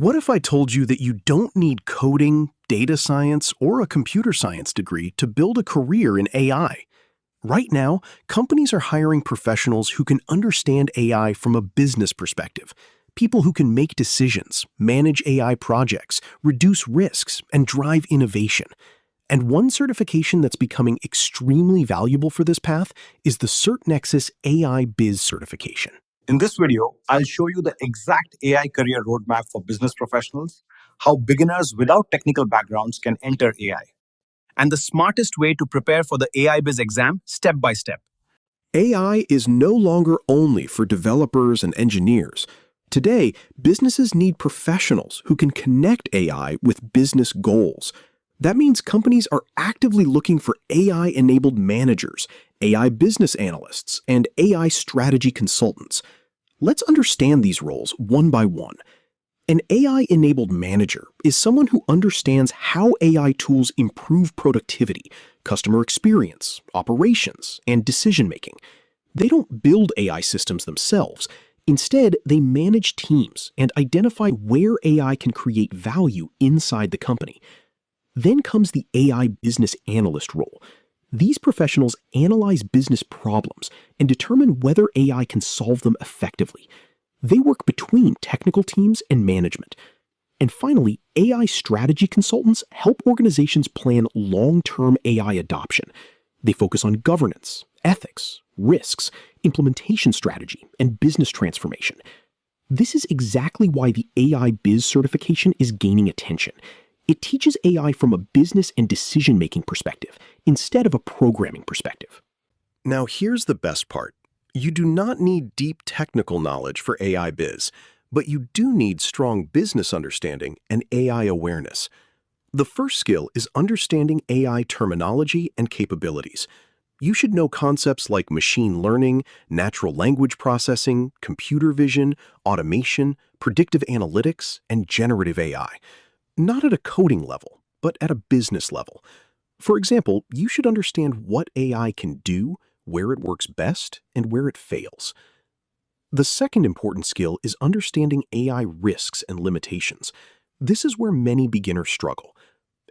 What if I told you that you don't need coding, data science, or a computer science degree to build a career in AI? Right now, companies are hiring professionals who can understand AI from a business perspective. People who can make decisions, manage AI projects, reduce risks, and drive innovation. And one certification that's becoming extremely valuable for this path is the CertNexus AIBIZ certification. In this video, I'll show you the exact AI career roadmap for business professionals, how beginners without technical backgrounds can enter AI, and the smartest way to prepare for the AIBIZ exam step by step. AI is no longer only for developers and engineers. Today, businesses need professionals who can connect AI with business goals. That means companies are actively looking for AI-enabled managers, AI business analysts, and AI strategy consultants. Let's understand these roles one by one. An AI-enabled manager is someone who understands how AI tools improve productivity, customer experience, operations, and decision-making. They don't build AI systems themselves. Instead, they manage teams and identify where AI can create value inside the company. Then comes the AI business analyst role. These professionals analyze business problems and determine whether AI can solve them effectively. They work between technical teams and management. And finally, AI strategy consultants help organizations plan long-term AI adoption. They focus on governance, ethics, risks, implementation strategy, and business transformation. This is exactly why the AIBIZ certification is gaining attention. It teaches AI from a business and decision-making perspective instead of a programming perspective. Now here's the best part. You do not need deep technical knowledge for AIBIZ, but you do need strong business understanding and AI awareness. The first skill is understanding AI terminology and capabilities. You should know concepts like machine learning, natural language processing, computer vision, automation, predictive analytics, and generative AI. Not at a coding level, but at a business level. For example, you should understand what AI can do, where it works best, and where it fails. The second important skill is understanding AI risks and limitations. This is where many beginners struggle.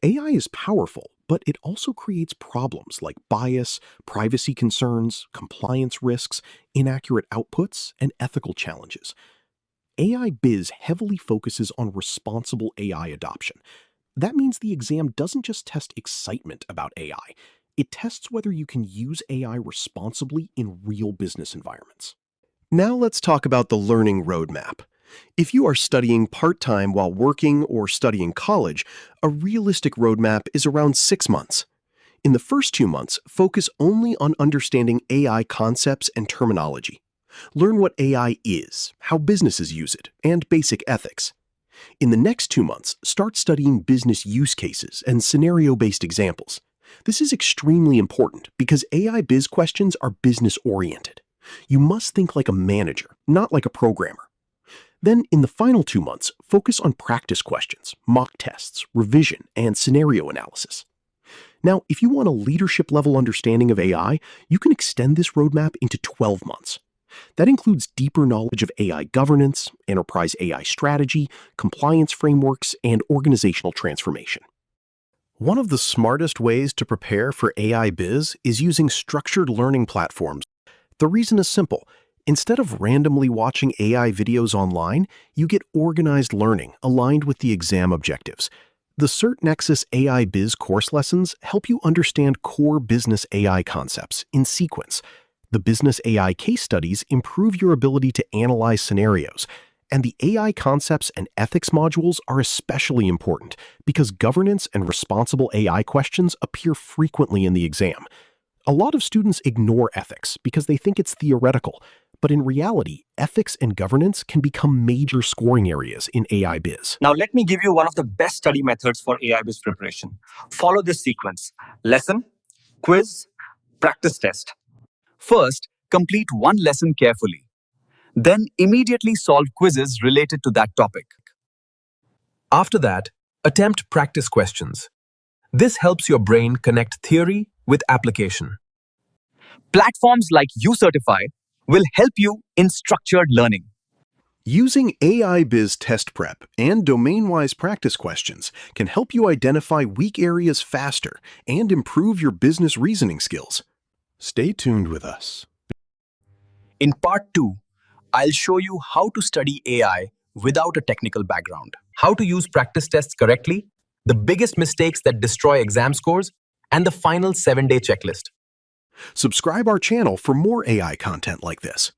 AI is powerful, but it also creates problems like bias, privacy concerns, compliance risks, inaccurate outputs, and ethical challenges. AIBIZ heavily focuses on responsible AI adoption. That means the exam doesn't just test excitement about AI. It tests whether you can use AI responsibly in real business environments. Now let's talk about the learning roadmap. If you are studying part-time while working or studying college, a realistic roadmap is around 6 months. In the first 2 months, focus only on understanding AI concepts and terminology. Learn what AI is, how businesses use it, and basic ethics. In the next 2 months, start studying business use cases and scenario-based examples. This is extremely important because AI biz questions are business-oriented. You must think like a manager, not like a programmer. Then, in the final 2 months, focus on practice questions, mock tests, revision, and scenario analysis. Now, if you want a leadership-level understanding of AI, you can extend this roadmap into 12 months. That includes deeper knowledge of AI governance, enterprise AI strategy, compliance frameworks, and organizational transformation. One of the smartest ways to prepare for AI biz is using structured learning platforms. The reason is simple. Instead of randomly watching AI videos online, you get organized learning aligned with the exam objectives. The CertNexus AIBIZ course lessons help you understand core business AI concepts in sequence. The business AI case studies improve your ability to analyze scenarios, and the AI concepts and ethics modules are especially important because governance and responsible AI questions appear frequently in the exam. A lot of students ignore ethics because they think it's theoretical, but in reality, ethics and governance can become major scoring areas in AI biz. Now, let me give you one of the best study methods for AIBIZ preparation. Follow this sequence: lesson, quiz, practice test. First, complete one lesson carefully. Then, immediately solve quizzes related to that topic. After that, attempt practice questions. This helps your brain connect theory with application. Platforms like UCertify will help you in structured learning. Using AIBIZ test prep and domain-wise practice questions can help you identify weak areas faster and improve your business reasoning skills. Stay tuned with us. In part 2, I'll show you how to study AI without a technical background, how to use practice tests correctly, the biggest mistakes that destroy exam scores, and the final 7-day checklist. Subscribe our channel for more AI content like this.